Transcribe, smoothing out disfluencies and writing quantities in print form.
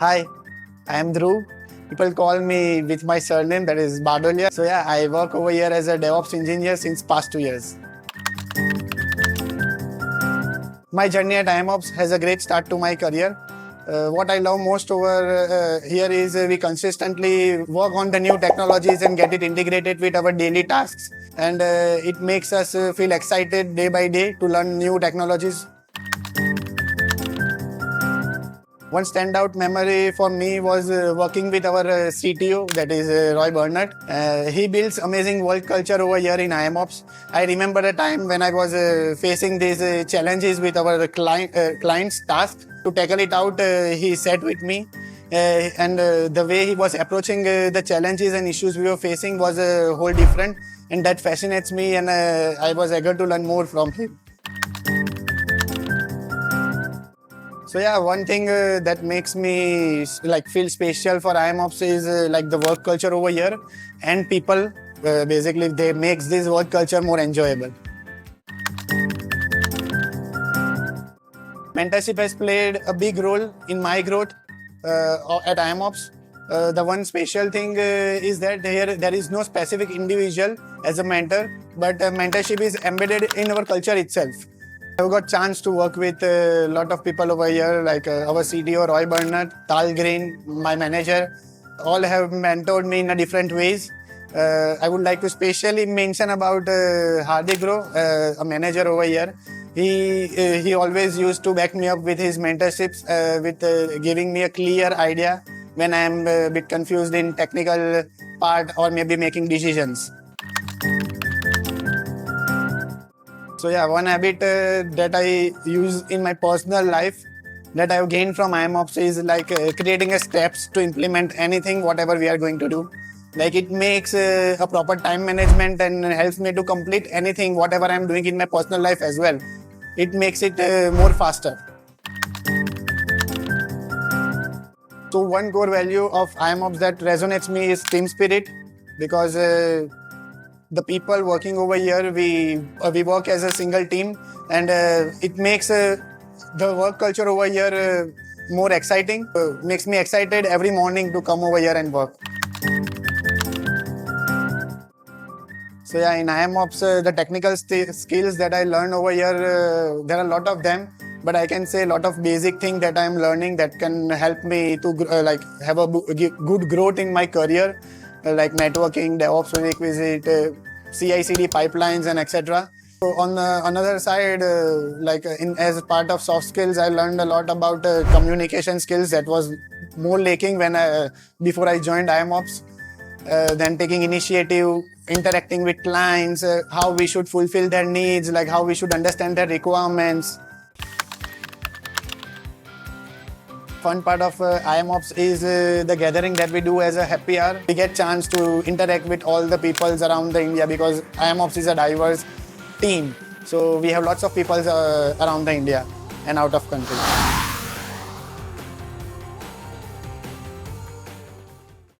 Hi, I am Dhruv. People call me with my surname, that is Badolia. So yeah, I work over here as a DevOps engineer since past 2 years. My journey at IAMOPS has a great start to my career. What I love most over here is we consistently work on the new technologies and get it integrated with our daily tasks. And it makes us feel excited day by day to learn new technologies. One standout memory for me was working with our CTO, that is Roy Bernard. He builds amazing work culture over here in IAMOPS. I remember a time when I was facing these challenges with our client's task. To tackle it out, he sat with me. And the way he was approaching the challenges and issues we were facing was a whole different. And that fascinates me, and I was eager to learn more from him. So yeah, one thing that makes me feel special for IAMOPS is the work culture over here, and people. Basically, they makes this work culture more enjoyable. Mentorship has played a big role in my growth at IAMOPS. The one special thing is that here there is no specific individual as a mentor, but mentorship is embedded in our culture itself. I've got chance to work with a lot of people over here, like our CTO Roy Bernard, Tal Green, my manager. All have mentored me in a different ways. I would like to specially mention about Hardik Bro, a manager over here. He always used to back me up with his mentorships, with giving me a clear idea when I am a bit confused in technical part or maybe making decisions. So yeah, one habit that I use in my personal life that I've gained from IAMOPS is creating a steps to implement anything, whatever we are going to do. It makes a proper time management and helps me to complete anything, whatever I'm doing in my personal life as well. It makes it more faster. So one core value of IAMOPS that resonates me is team spirit, because the people working over here, we work as a single team, and it makes the work culture over here more exciting. Makes me excited every morning to come over here and work. So yeah, in IAMOPS, the technical skills that I learned over here, there are a lot of them, but I can say a lot of basic things that I'm learning that can help me to have a good growth in my career, like networking, DevOps prerequisite, CI/CD pipelines, and etc. So on the another side, as part of soft skills, I learned a lot about communication skills that was more lacking before I joined IAMOPS. Then taking initiative, interacting with clients, how we should fulfill their needs, how we should understand their requirements. Fun part of IAMOPS is the gathering that we do as a happy hour. We get chance to interact with all the peoples around the India, because IAMOPS is a diverse team. So we have lots of people around the India and out of country.